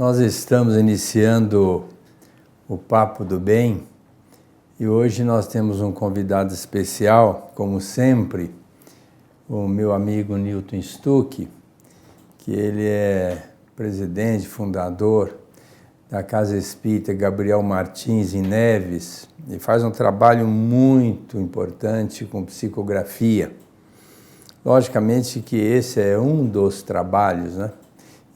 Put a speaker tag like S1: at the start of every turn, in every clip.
S1: Nós estamos iniciando o Papo do Bem e hoje nós temos um convidado especial, como sempre, o meu amigo Newton Stuck, que ele é presidente, fundador da Casa Espírita Gabriel Martins em Neves e faz um trabalho muito importante com psicografia. Logicamente que esse é um dos trabalhos, né?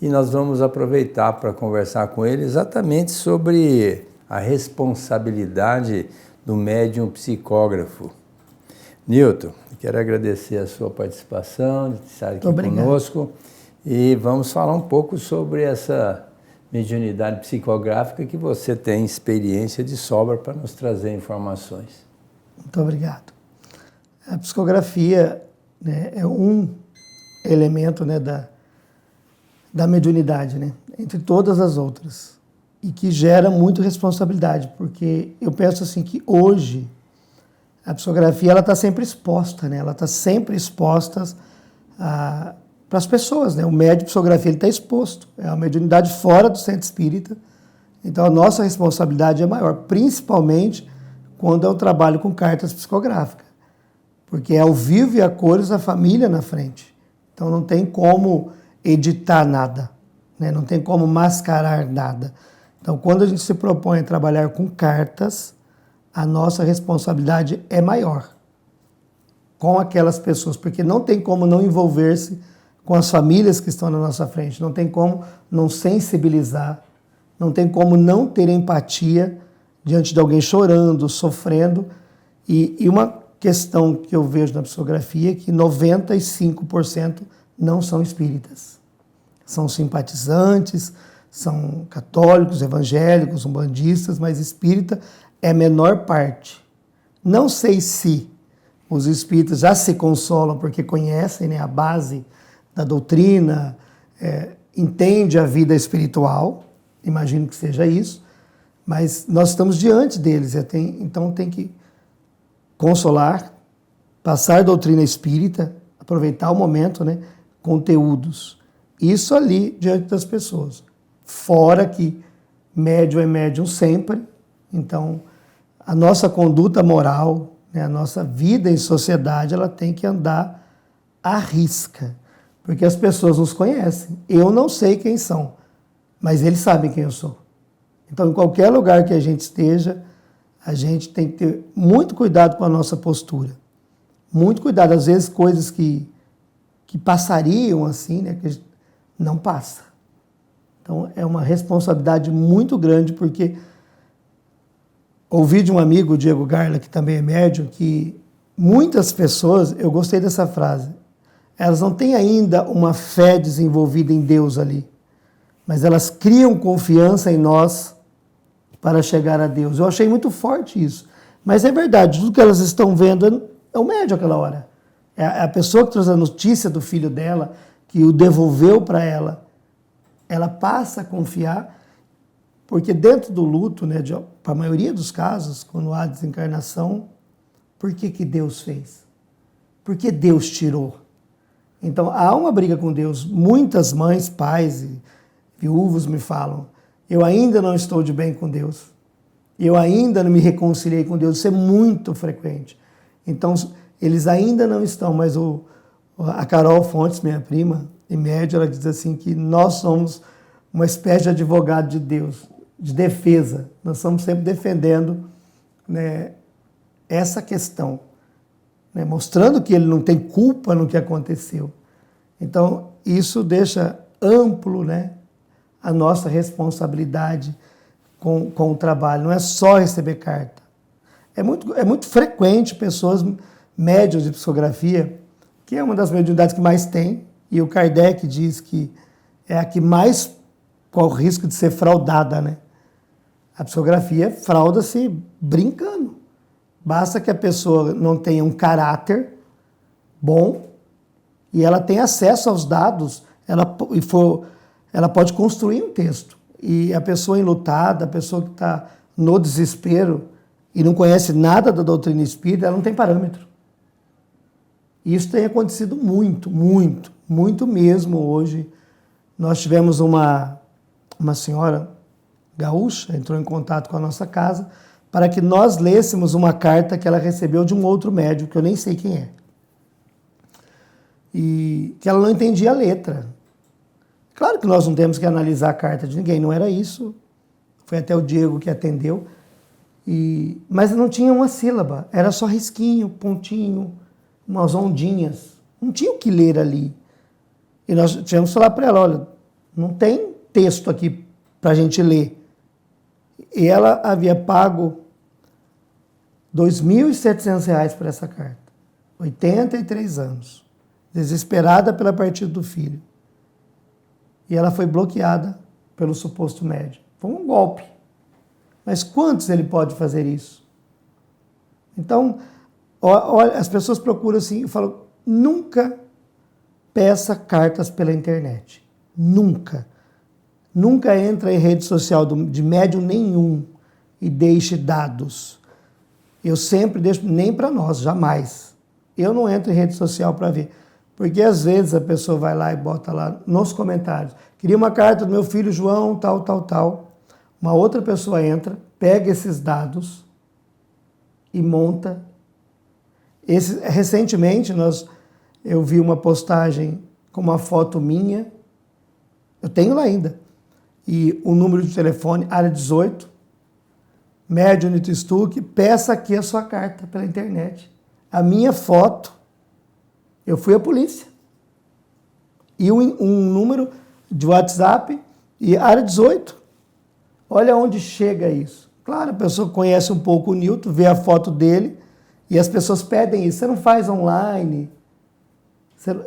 S1: E nós vamos aproveitar para conversar com ele exatamente sobre a responsabilidade do médium psicógrafo. Newton, quero agradecer a sua participação, de estar aqui conosco, e vamos falar um pouco sobre essa mediunidade psicográfica que você tem experiência de sobra para nos trazer informações.
S2: Muito obrigado. A psicografia, né, é um elemento, né, da mediunidade, né, entre todas as outras, e que gera muita responsabilidade, porque eu penso assim que hoje a psicografia ela está sempre exposta, né, ela está sempre exposta para as pessoas, né, o médium de psicografia ele está exposto, é uma mediunidade fora do centro espírita, então a nossa responsabilidade é maior, principalmente quando é o trabalho com cartas psicográficas, porque é ao vivo e a cores a família na frente, então não tem como editar nada, né? Não tem como mascarar nada. Então, quando a gente se propõe a trabalhar com cartas, a nossa responsabilidade é maior com aquelas pessoas, porque não tem como não envolver-se com as famílias que estão na nossa frente, não tem como não sensibilizar, não tem como não ter empatia diante de alguém chorando, sofrendo. E uma questão que eu vejo na psicografia é que 95% não são espíritas. São simpatizantes, são católicos, evangélicos, umbandistas, mas espírita é a menor parte. Não sei se os espíritas já se consolam porque conhecem, né, a base da doutrina, entende a vida espiritual, imagino que seja isso, mas nós estamos diante deles, então tem que consolar, passar doutrina espírita, aproveitar o momento, né, conteúdos. Isso ali diante das pessoas. Fora que médium é médium sempre, então a nossa conduta moral, né, a nossa vida em sociedade, ela tem que andar à risca, porque as pessoas nos conhecem. Eu não sei quem são, mas eles sabem quem eu sou. Então, em qualquer lugar que a gente esteja, a gente tem que ter muito cuidado com a nossa postura. Muito cuidado, às vezes coisas que passariam assim, né, que não passa. Então é uma responsabilidade muito grande, porque ouvi de um amigo, o Diego Garla, que também é médium, que muitas pessoas, eu gostei dessa frase, elas não têm ainda uma fé desenvolvida em Deus ali, mas elas criam confiança em nós para chegar a Deus. Eu achei muito forte isso. Mas é verdade, tudo que elas estão vendo é o médium àquela hora. É a pessoa que trouxe a notícia do filho dela, que o devolveu para ela, ela passa a confiar, porque dentro do luto, né, para a maioria dos casos, quando há desencarnação, por que Deus fez? Por que Deus tirou? Então, há uma briga com Deus. Muitas mães, pais e viúvos me falam, eu ainda não estou de bem com Deus, eu ainda não me reconciliei com Deus, isso é muito frequente. Então, eles ainda não estão, mas a Carol Fontes, minha prima e médium, ela diz assim que nós somos uma espécie de advogado de Deus, de defesa. Nós estamos sempre defendendo, né, essa questão, né, mostrando que ele não tem culpa no que aconteceu. Então, isso deixa amplo, né, a nossa responsabilidade com o trabalho. Não é só receber carta. É muito frequente pessoas médiuns de psicografia, que é uma das mediunidades que mais tem, e o Kardec diz que é a que mais corre o risco de ser fraudada, né? A psicografia frauda-se brincando. Basta que a pessoa não tenha um caráter bom e ela tenha acesso aos dados, ela pode construir um texto. E a pessoa enlutada, a pessoa que está no desespero e não conhece nada da doutrina espírita, ela não tem parâmetro. Isso tem acontecido muito, muito, muito mesmo hoje. Nós tivemos uma uma senhora gaúcha entrou em contato com a nossa casa para que nós lêssemos uma carta que ela recebeu de um outro médium, que eu nem sei quem é. E que ela não entendia a letra. Claro que nós não temos que analisar a carta de ninguém, não era isso. Foi até o Diego que atendeu. Mas não tinha uma sílaba, era só risquinho, pontinho, umas ondinhas. Não tinha o que ler ali. E nós tivemos que falar para ela, olha, não tem texto aqui para a gente ler. E ela havia pago R$ 2.700 por essa carta. 83 anos. Desesperada pela partida do filho. E ela foi bloqueada pelo suposto médium. Foi um golpe. Mas quantos ele pode fazer isso? Então, olha, as pessoas procuram assim, eu falo, nunca peça cartas pela internet. Nunca. Nunca entra em rede social de médium nenhum e deixe dados. Eu sempre deixo, nem para nós, jamais. Eu não entro em rede social para ver. Porque às vezes a pessoa vai lá e bota lá nos comentários, queria uma carta do meu filho João, tal, tal, tal. Uma outra pessoa entra, pega esses dados e monta. Recentemente eu vi uma postagem com uma foto minha, eu tenho lá ainda, e o número de telefone, área 18, médium Newton Stuck, peça aqui a sua carta pela internet. A minha foto, eu fui à polícia. E um número de WhatsApp e área 18. Olha onde chega isso. Claro, a pessoa conhece um pouco o Newton, vê a foto dele e as pessoas pedem isso. Você não faz online?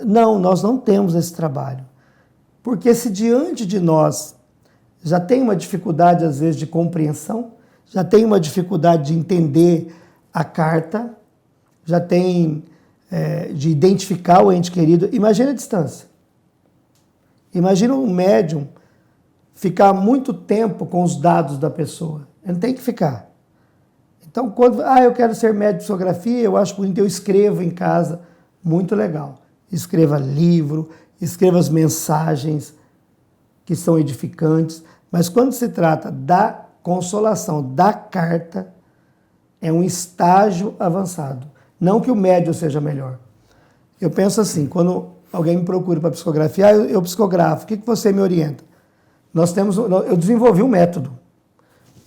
S2: Não, nós não temos esse trabalho. Porque se diante de nós já tem uma dificuldade, às vezes, de compreensão, já tem uma dificuldade de entender a carta, já tem de identificar o ente querido, imagina a distância. Imagina um médium ficar muito tempo com os dados da pessoa. Ele tem que ficar. Então, quando eu quero ser médium de psicografia, eu acho bonito, eu escrevo em casa. Muito legal. Escreva livro, escreva as mensagens que são edificantes, mas quando se trata da consolação, da carta, é um estágio avançado. Não que o médium seja melhor. Eu penso assim, quando alguém me procura para psicografia, eu psicografo, o que você me orienta? Eu desenvolvi um método.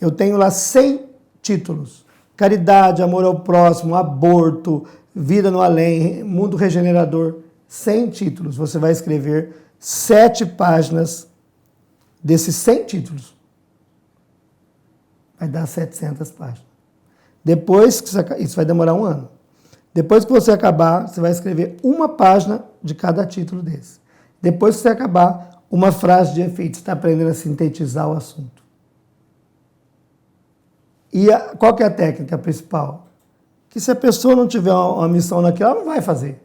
S2: Eu tenho lá 100 títulos. Caridade, amor ao próximo, aborto, vida no além, mundo regenerador. 100 títulos. Você vai escrever 7 páginas desses 100 títulos. Vai dar 700 páginas. Depois, isso vai demorar 1 ano. Depois que você acabar, você vai escrever 1 página de cada título desse. Depois que você acabar, uma frase de efeito. Você está aprendendo a sintetizar o assunto. E qual que é a técnica principal? Que se a pessoa não tiver uma missão naquilo, ela não vai fazer.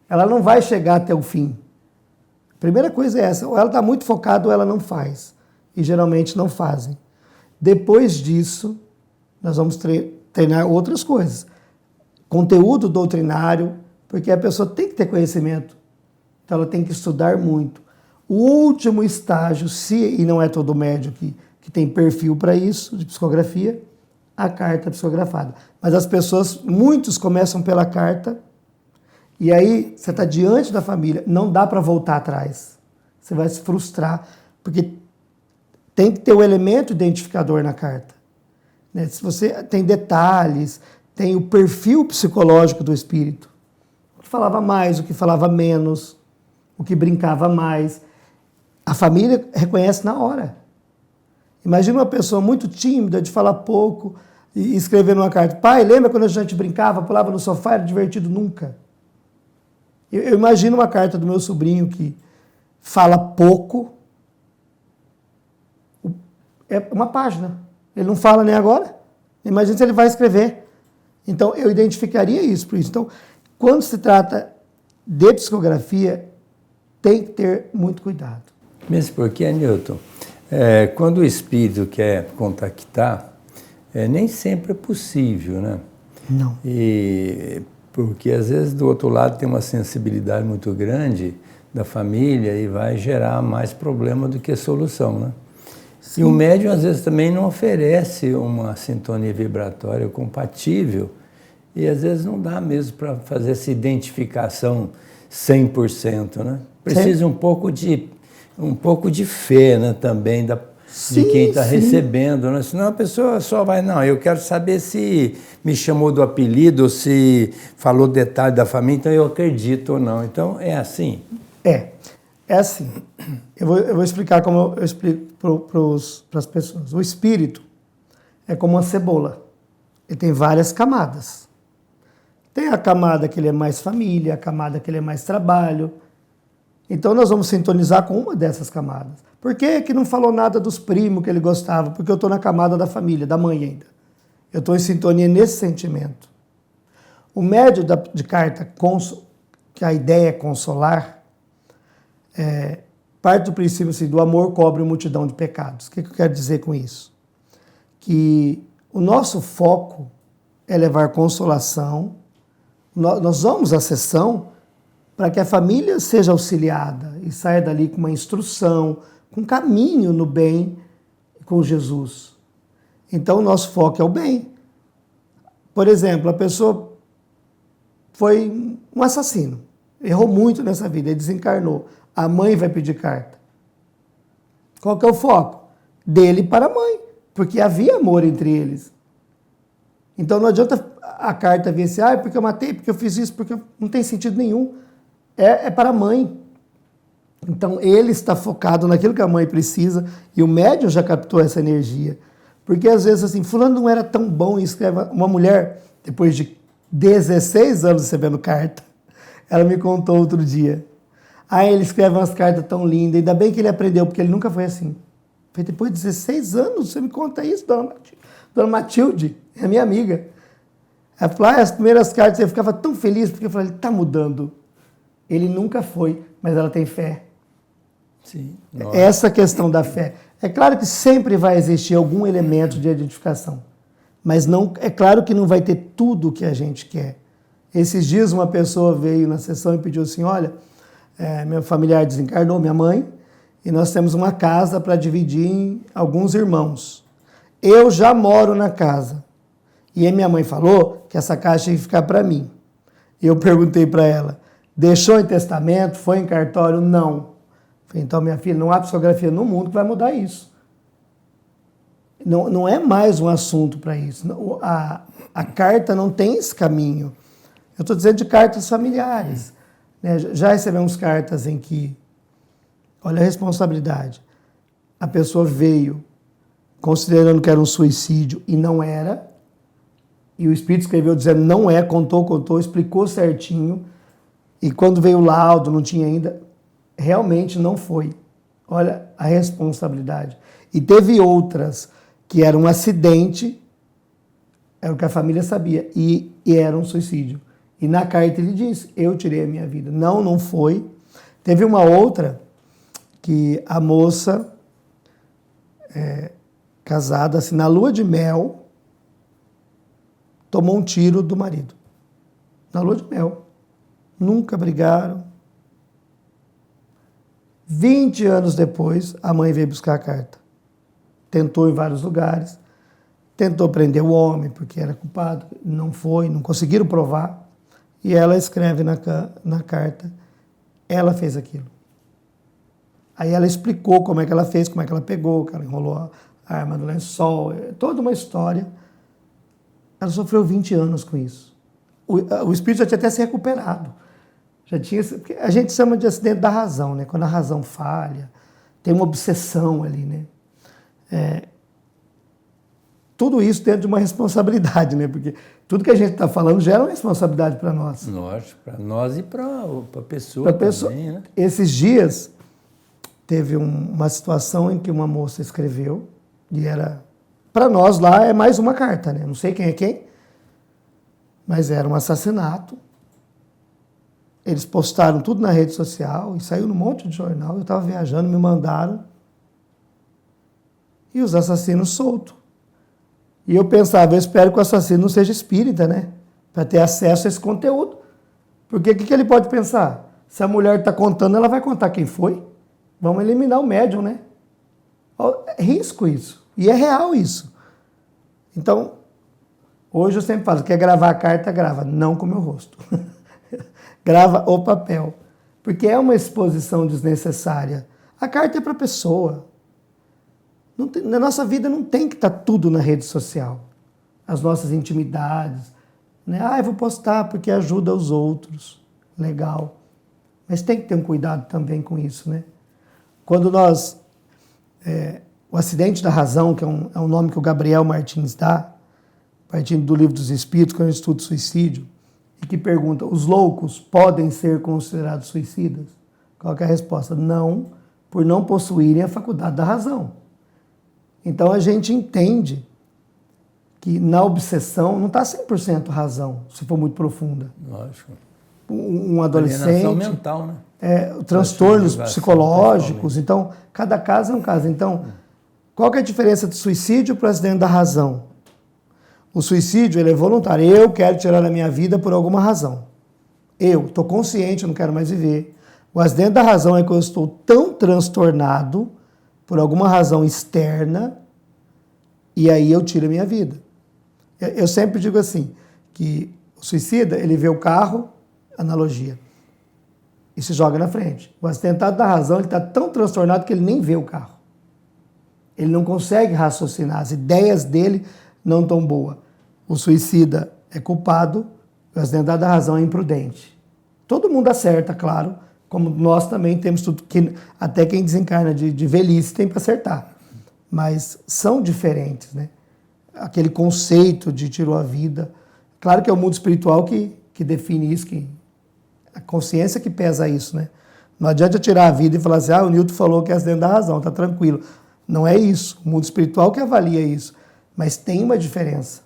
S2: Ela não vai chegar até o fim. A primeira coisa é essa. Ou ela está muito focada ou ela não faz. E geralmente não fazem. Depois disso, nós vamos treinar outras coisas. Conteúdo doutrinário, porque a pessoa tem que ter conhecimento. Então ela tem que estudar muito. O último estágio, e não é todo médium que tem perfil para isso, de psicografia, a carta psicografada. Mas as pessoas, muitos começam pela carta, e aí você está diante da família, não dá para voltar atrás. Você vai se frustrar, porque tem que ter o elemento identificador na carta. Né? Se você tem detalhes, tem o perfil psicológico do espírito. O que falava mais, o que falava menos, o que brincava mais. A família reconhece na hora. Imagina uma pessoa muito tímida, de falar pouco, e escrever numa carta: pai, lembra quando a gente brincava, pulava no sofá, era divertido? Nunca. Eu imagino uma carta do meu sobrinho que fala pouco, é uma página. Ele não fala nem agora. Imagina se ele vai escrever. Então, eu identificaria isso por isso. Então, quando se trata de psicografia, tem que ter muito cuidado.
S1: Mesmo porque, Newton, quando o espírito quer contactar, nem sempre é possível, né?
S2: Não.
S1: Porque às vezes do outro lado tem uma sensibilidade muito grande da família e vai gerar mais problema do que solução, né? E o médium, às vezes, também não oferece uma sintonia vibratória compatível e, às vezes, não dá mesmo para fazer essa identificação 100%, né? Precisa um pouco de fé, né, também de quem está recebendo, né? Senão a pessoa só vai, não, eu quero saber se me chamou do apelido, se falou detalhe da família, então eu acredito ou não. Então, é assim?
S2: É assim. Eu vou explicar como eu explico para as pessoas. O espírito é como uma cebola. Ele tem várias camadas. Tem a camada que ele é mais família, a camada que ele é mais trabalho. Então nós vamos sintonizar com uma dessas camadas. Por que não falou nada dos primos que ele gostava? Porque eu estou na camada da família, da mãe ainda. Eu estou em sintonia nesse sentimento. O médium de carta, que a ideia é consolar, parte do princípio assim, do amor cobre multidão de pecados. O que eu quero dizer com isso? Que o nosso foco é levar consolação. Nós vamos à sessão para que a família seja auxiliada e saia dali com uma instrução, com um caminho no bem com Jesus. Então, o nosso foco é o bem. Por exemplo, a pessoa foi um assassino, errou muito nessa vida, ele desencarnou. A mãe vai pedir carta. Qual que é o foco? Dele para a mãe, porque havia amor entre eles. Então não adianta a carta vir assim, porque eu matei, porque eu fiz isso, porque não tem sentido nenhum. É para a mãe. Então ele está focado naquilo que a mãe precisa e o médium já captou essa energia. Porque às vezes assim, fulano não era tão bom e escreve uma mulher, depois de 16 anos recebendo carta, ela me contou outro dia. Ele escreve umas cartas tão lindas, ainda bem que ele aprendeu, porque ele nunca foi assim. Falei, depois de 16 anos, você me conta isso, dona Matilde, é minha amiga. Ela falou, as primeiras cartas eu ficava tão feliz, porque eu falei, ele está mudando. Ele nunca foi, mas ela tem fé.
S1: Sim.
S2: Essa questão da fé. É claro que sempre vai existir algum elemento de identificação, mas não, é claro que não vai ter tudo o que a gente quer. Esses dias uma pessoa veio na sessão e pediu assim, olha, meu familiar desencarnou, minha mãe, e nós temos uma casa para dividir em alguns irmãos. Eu já moro na casa. E a minha mãe falou que essa casa tinha que ficar para mim. E eu perguntei para ela, deixou em testamento, foi em cartório? Não. Falei, então, minha filha, não há psicografia no mundo que vai mudar isso. Não é mais um assunto para isso. A carta não tem esse caminho. Eu estou dizendo de cartas familiares. Né? Já recebemos cartas em que, olha a responsabilidade, a pessoa veio considerando que era um suicídio e não era, e o espírito escreveu dizendo não é, contou, explicou certinho, e quando veio o laudo, não tinha ainda, realmente não foi. Olha a responsabilidade. E teve outras que era um acidente, era o que a família sabia, e era um suicídio. E na carta ele disse, eu tirei a minha vida. Não foi. Teve uma outra que a moça, casada, assim, na lua de mel, tomou um tiro do marido. Na lua de mel. Nunca brigaram. 20 anos depois, a mãe veio buscar a carta. Tentou em vários lugares. Tentou prender o homem, porque era culpado. Não foi, não conseguiram provar. E ela escreve na carta, ela fez aquilo. Aí ela explicou como é que ela fez, como é que ela pegou, que ela enrolou a arma no lençol, toda uma história. Ela sofreu 20 anos com isso. O espírito já tinha até se recuperado. Já tinha, porque a gente chama de acidente da razão, né? Quando a razão falha, tem uma obsessão ali, né? Tudo isso dentro de uma responsabilidade, né? Porque tudo que a gente está falando gera uma responsabilidade para nós.
S1: Lógico, para nós e para a pessoa também, né?
S2: Esses dias, teve uma situação em que uma moça escreveu, e era... Para nós lá é mais uma carta, né? Não sei quem é quem, mas era um assassinato. Eles postaram tudo na rede social e saiu num monte de jornal. Eu estava viajando, me mandaram. E os assassinos soltos. E eu pensava, eu espero que o assassino não seja espírita, né? Para ter acesso a esse conteúdo. Porque o que ele pode pensar? Se a mulher está contando, ela vai contar quem foi. Vamos eliminar o médium, né? É risco isso. E é real isso. Então, hoje eu sempre falo, quer gravar a carta, grava. Não com o meu rosto. Grava o papel. Porque é uma exposição desnecessária. A carta é para a pessoa. Na nossa vida não tem que estar tudo na rede social. As nossas intimidades. Né? Eu vou postar porque ajuda os outros. Legal. Mas tem que ter um cuidado também com isso, né? Quando nós... o acidente da razão, que é um nome que o Gabriel Martins dá, partindo do Livro dos Espíritos, que é um estudo de suicídio, e que pergunta, os loucos podem ser considerados suicidas? Qual que é a resposta? Não, por não possuírem a faculdade da razão. Então a gente entende que na obsessão não está 100% razão, se for muito profunda.
S1: Lógico.
S2: Um adolescente...
S1: Alienação mental, né?
S2: Transtornos psicológicos. Então, cada caso é um caso. Então, qual que é a diferença de suicídio para o acidente da razão? O suicídio ele é voluntário. Eu quero tirar a minha vida por alguma razão. Eu estou consciente, eu não quero mais viver. O acidente da razão é que eu estou tão transtornado por alguma razão externa e aí eu tiro a minha vida. Eu sempre digo assim, que o suicida, ele vê o carro, analogia, e se joga na frente. O acidentado da razão, ele está tão transtornado que ele nem vê o carro. Ele não consegue raciocinar, as ideias dele não estão boas. O suicida é culpado, o acidentado da razão é imprudente. Todo mundo acerta, claro, como nós também temos tudo, que até quem desencarna de velhice tem para acertar. Mas são diferentes, né? Aquele conceito de tirou a vida. Claro que é o mundo espiritual que define isso, que a consciência que pesa isso, né? Não adianta tirar a vida e falar assim, o Newton falou que é acidente da razão, tá tranquilo. Não é isso. O mundo espiritual que avalia isso. Mas tem uma diferença.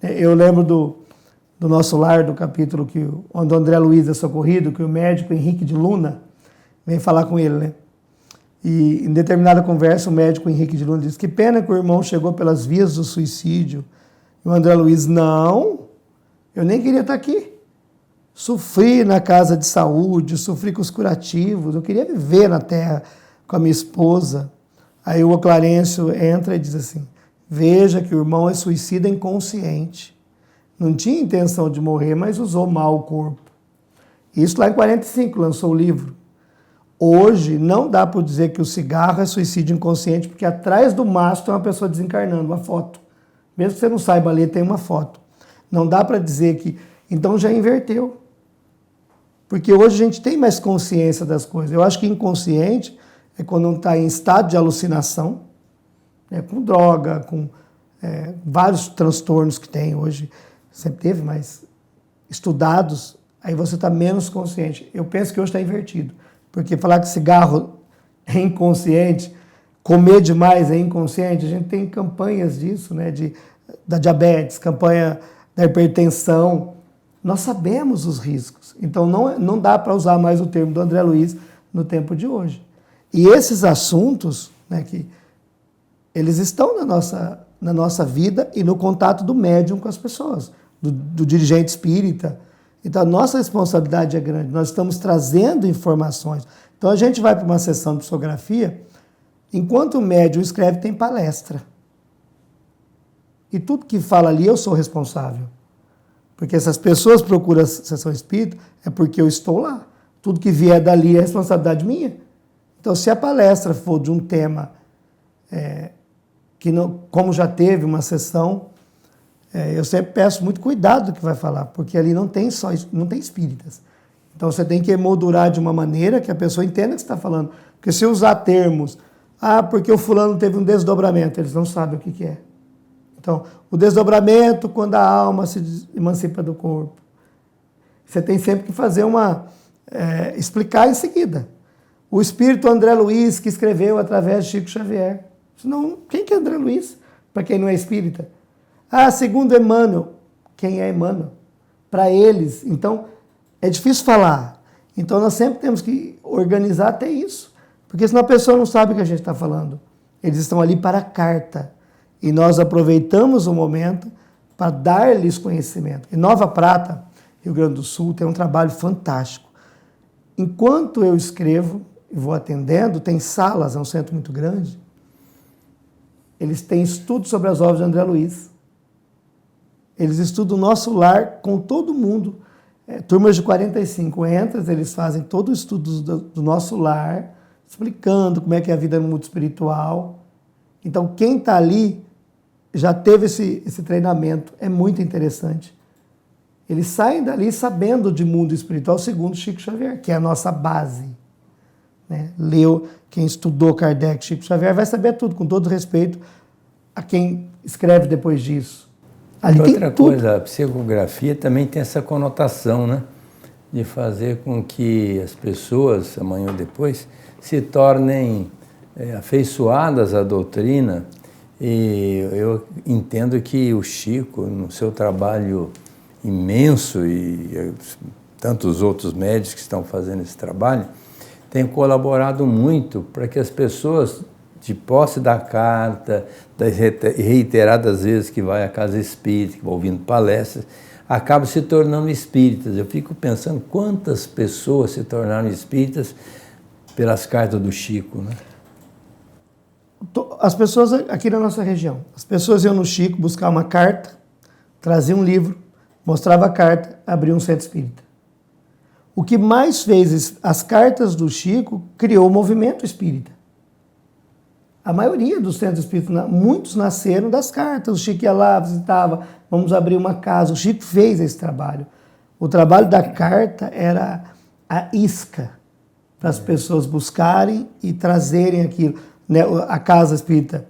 S2: Eu lembro do nosso lar, do capítulo onde o André Luiz é socorrido, que o médico Henrique de Luna vem falar com ele, né? E em determinada conversa, o médico Henrique de Luna diz que pena que o irmão chegou pelas vias do suicídio. E o André Luiz, não, eu nem queria estar aqui. Sofri na casa de saúde, sofri com os curativos, eu queria viver na terra com a minha esposa. Aí o Clarencio entra e diz assim, veja que o irmão é suicida inconsciente. Não tinha intenção de morrer, mas usou mal o corpo. Isso lá em 45, lançou o livro. Hoje, não dá para dizer que o cigarro é suicídio inconsciente, porque atrás do mastro tem uma pessoa desencarnando, uma foto. Mesmo que você não saiba ler, tem uma foto. Não dá para dizer que... Então já inverteu. Porque hoje a gente tem mais consciência das coisas. Eu acho que inconsciente é quando não está em estado de alucinação, né, com droga, com vários transtornos que tem hoje. Sempre teve, mas estudados, aí você está menos consciente. Eu penso que hoje está invertido. Porque falar que cigarro é inconsciente, comer demais é inconsciente, a gente tem campanhas disso, né, da diabetes, campanha da hipertensão. Nós sabemos os riscos. Então não dá para usar mais o termo do André Luiz no tempo de hoje. E esses assuntos, né, que eles estão na nossa vida e no contato do médium com as pessoas, do dirigente espírita. Então, a nossa responsabilidade é grande. Nós estamos trazendo informações. Então, a gente vai para uma sessão de psicografia, enquanto o médium escreve, tem palestra. E tudo que fala ali, eu sou responsável. Porque essas pessoas procuram a sessão espírita, é porque eu estou lá. Tudo que vier dali é responsabilidade minha. Então, se a palestra for de um tema que não, como já teve uma sessão, eu sempre peço muito cuidado do que vai falar, porque ali não tem espíritas. Então você tem que emoldurar de uma maneira que a pessoa entenda o que você está falando. Porque se usar termos, porque o fulano teve um desdobramento, eles não sabem o que é. Então, o desdobramento quando a alma se emancipa do corpo. Você tem sempre que fazer explicar em seguida. O espírito André Luiz, que escreveu através de Chico Xavier. Senão, quem que é André Luiz? Para quem não é espírita. Segundo Emmanuel. Quem é Emmanuel? Para eles. Então, é difícil falar. Então, nós sempre temos que organizar até isso. Porque senão a pessoa não sabe o que a gente está falando. Eles estão ali para a carta. E nós aproveitamos o momento para dar-lhes conhecimento. Em Nova Prata, Rio Grande do Sul, tem um trabalho fantástico. Enquanto eu escrevo e vou atendendo, tem salas, é um centro muito grande, eles têm estudo sobre as obras de André Luiz. Eles estudam o nosso lar com todo mundo. Turmas de 45 entram, eles fazem todo o estudo do nosso lar, explicando como é que é a vida no mundo espiritual. Então, quem está ali já teve esse treinamento, é muito interessante. Eles saem dali sabendo de mundo espiritual segundo Chico Xavier, que é a nossa base. Né? Quem estudou Kardec, Chico Xavier, vai saber tudo, com todo respeito a quem escreve depois disso. Ali
S1: outra coisa, a psicografia também tem essa conotação, né? De fazer com que as pessoas, amanhã ou depois, se tornem afeiçoadas à doutrina. E eu entendo que o Chico, no seu trabalho imenso, e tantos outros médicos que estão fazendo esse trabalho, tem colaborado muito para que as pessoas, de posse da carta, das reiteradas vezes que vai à casa espírita, que vai ouvindo palestras, acabam se tornando espíritas. Eu fico pensando quantas pessoas se tornaram espíritas pelas cartas do Chico, né?
S2: As pessoas aqui na nossa região, as pessoas iam no Chico buscar uma carta, traziam um livro, mostrava a carta, abria um centro espírita. O que mais fez as cartas do Chico criou o movimento espírita. A maioria dos centros espíritas, muitos nasceram das cartas. O Chico ia lá, visitava, vamos abrir uma casa. O Chico fez esse trabalho. O trabalho da carta era a isca para as pessoas buscarem e trazerem aquilo. A casa espírita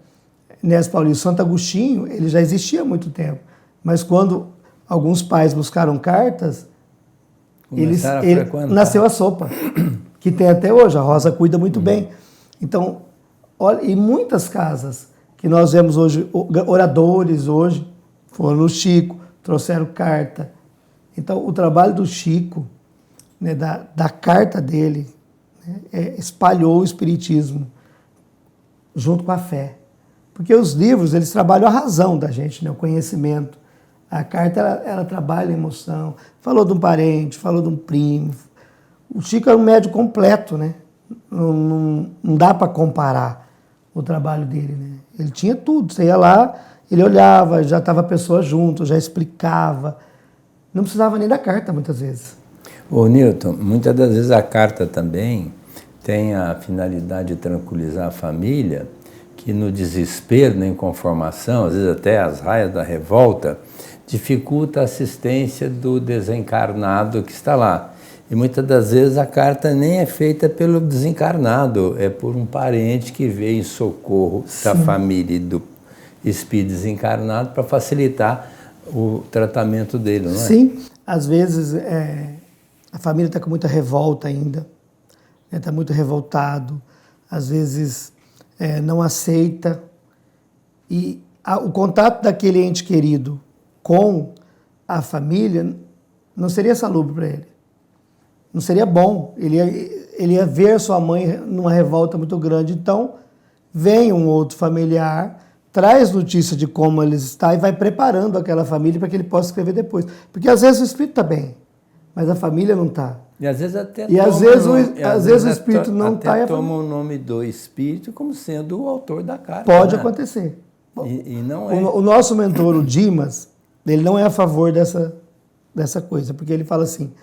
S2: Inés Paulista, Santo Agostinho, ele já existia há muito tempo. Mas quando alguns pais buscaram cartas, nasceu a sopa, que tem até hoje. A Rosa cuida muito bem. Então, olha, e muitas casas que nós vemos hoje, oradores hoje, foram no Chico, trouxeram carta. Então, o trabalho do Chico, né, da carta dele, né, espalhou o espiritismo junto com a fé. Porque os livros, eles trabalham a razão da gente, né, o conhecimento. A carta, ela trabalha a emoção. Falou de um parente, falou de um primo. O Chico era um médium completo, né? Não dá para comparar o trabalho dele, né? Ele tinha tudo. Você ia lá, ele olhava, já estava a pessoa junto, já explicava. Não precisava nem da carta, muitas vezes.
S1: Ô, Newton, muitas das vezes a carta também tem a finalidade de tranquilizar a família, que no desespero, na inconformação, às vezes até as raias da revolta, dificulta a assistência do desencarnado que está lá. E muitas das vezes a carta nem é feita pelo desencarnado, é por um parente que veio em socorro da família e do espírito desencarnado para facilitar o tratamento dele, não é?
S2: Sim, às vezes a família está com muita revolta ainda, está muito revoltado, às vezes não aceita. E o contato daquele ente querido com a família não seria salubre para ele. Não seria bom. Ele ia ver sua mãe numa revolta muito grande. Então, vem um outro familiar, traz notícia de como eles estão e vai preparando aquela família para que ele possa escrever depois. Porque às vezes o espírito está bem, mas a família não está.
S1: E às vezes até
S2: às vezes o espírito não está.
S1: Toma o nome do espírito como sendo o autor da carta.
S2: Pode acontecer.
S1: E não é.
S2: O nosso mentor, o Dimas, ele não é a favor dessa coisa, porque ele fala assim: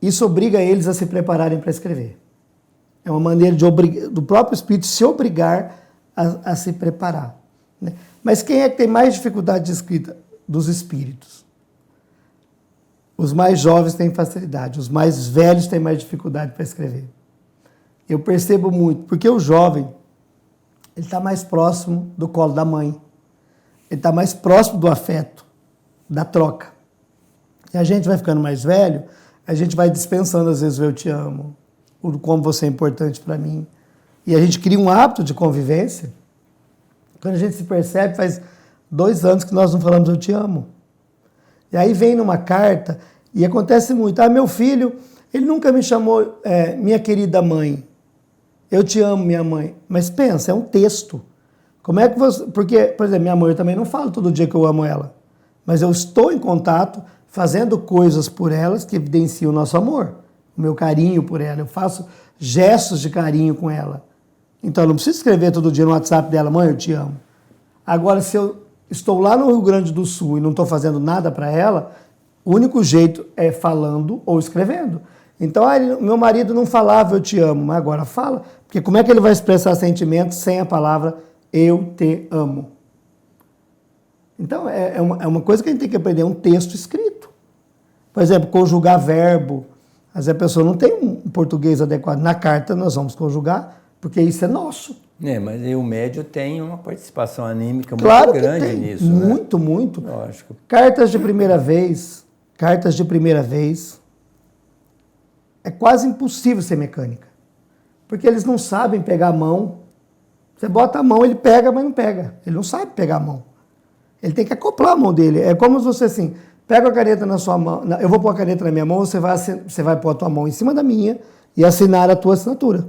S2: isso obriga eles a se prepararem para escrever. É uma maneira do próprio espírito se obrigar a se preparar. Né? Mas quem é que tem mais dificuldade de escrita? Dos espíritos. Os mais jovens têm facilidade, os mais velhos têm mais dificuldade para escrever. Eu percebo muito, porque o jovem, ele está mais próximo do colo da mãe, ele está mais próximo do afeto, da troca. E a gente vai ficando mais velho, a gente vai dispensando às vezes o eu te amo, o como você é importante para mim. E a gente cria um hábito de convivência. Quando a gente se percebe, faz 2 anos que nós não falamos eu te amo. E aí vem numa carta, e acontece muito. Meu filho, ele nunca me chamou minha querida mãe. Eu te amo, minha mãe. Mas pensa, é um texto. Como é que você... Porque, por exemplo, minha mãe, eu também não falo todo dia que eu amo ela. Mas eu estou em contato, fazendo coisas por elas que evidenciam o nosso amor, o meu carinho por ela. Eu faço gestos de carinho com ela. Então, eu não preciso escrever todo dia no WhatsApp dela: mãe, eu te amo. Agora, se eu estou lá no Rio Grande do Sul e não estou fazendo nada para ela, o único jeito é falando ou escrevendo. Então, meu marido não falava eu te amo, mas agora fala. Porque como é que ele vai expressar sentimentos sem a palavra eu te amo? Então, é uma coisa que a gente tem que aprender, um texto escrito. Por exemplo, conjugar verbo. Às vezes a pessoa não tem um português adequado. Na carta nós vamos conjugar, porque isso é nosso.
S1: Mas aí o médio tem uma participação anímica muito
S2: Claro
S1: grande
S2: que tem.
S1: nisso,
S2: Muito,
S1: né?
S2: muito.
S1: Lógico.
S2: Cartas de primeira vez, é quase impossível ser mecânica. Porque eles não sabem pegar a mão. Você bota a mão, ele pega, mas não pega. Ele não sabe pegar a mão. Ele tem que acoplar a mão dele. É como se você assim, pega a caneta na sua mão, eu vou pôr a caneta na minha mão, você vai pôr a tua mão em cima da minha e assinar a tua assinatura.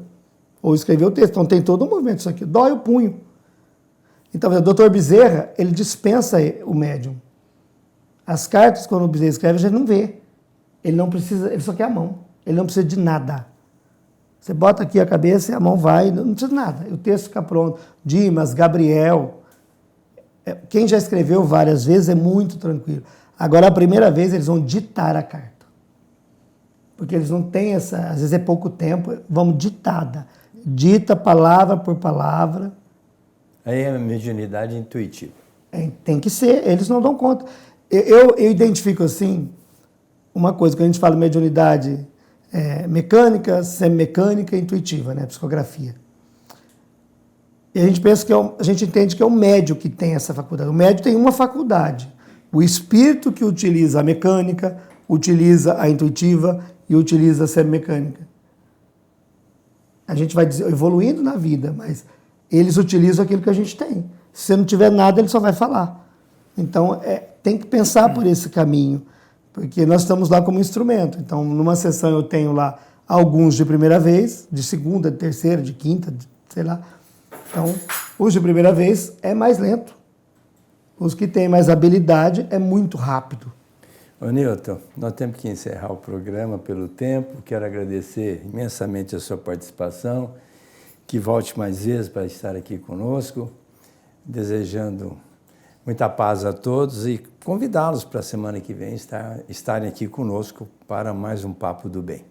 S2: Ou escrever o texto. Então tem todo um movimento isso aqui. Dói o punho. Então, o Dr. Bezerra, ele dispensa o médium. As cartas, quando o Bezerra escreve, a gente não vê. Ele não precisa, ele só quer a mão. Ele não precisa de nada. Você bota aqui a cabeça e a mão vai, não precisa de nada. O texto fica pronto. Dimas, Gabriel. Quem já escreveu várias vezes é muito tranquilo. Agora, a primeira vez, eles vão ditar a carta. Porque eles não têm essa... Às vezes é pouco tempo, vamos ditada. Dita palavra por palavra.
S1: Aí é a mediunidade intuitiva.
S2: Tem que ser, eles não dão conta. Eu identifico assim, uma coisa que a gente fala mediunidade mecânica, semimecânica e intuitiva, né? Psicografia. E a gente pensa que a gente entende que é o médium que tem essa faculdade. O médium tem uma faculdade. O espírito que utiliza a mecânica, utiliza a intuitiva e utiliza a semimecânica. A gente vai evoluindo na vida, mas eles utilizam aquilo que a gente tem. Se você não tiver nada, ele só vai falar. Então, tem que pensar por esse caminho, porque nós estamos lá como instrumento. Então, numa sessão eu tenho lá alguns de primeira vez, de segunda, de terceira, de quinta, sei lá. Então, os de primeira vez é mais lento. Os que têm mais habilidade é muito rápido.
S1: Ô Newton, nós temos que encerrar o programa pelo tempo. Quero agradecer imensamente a sua participação. Que volte mais vezes para estar aqui conosco. Desejando muita paz a todos e convidá-los para a semana que vem estarem aqui conosco para mais um Papo do Bem.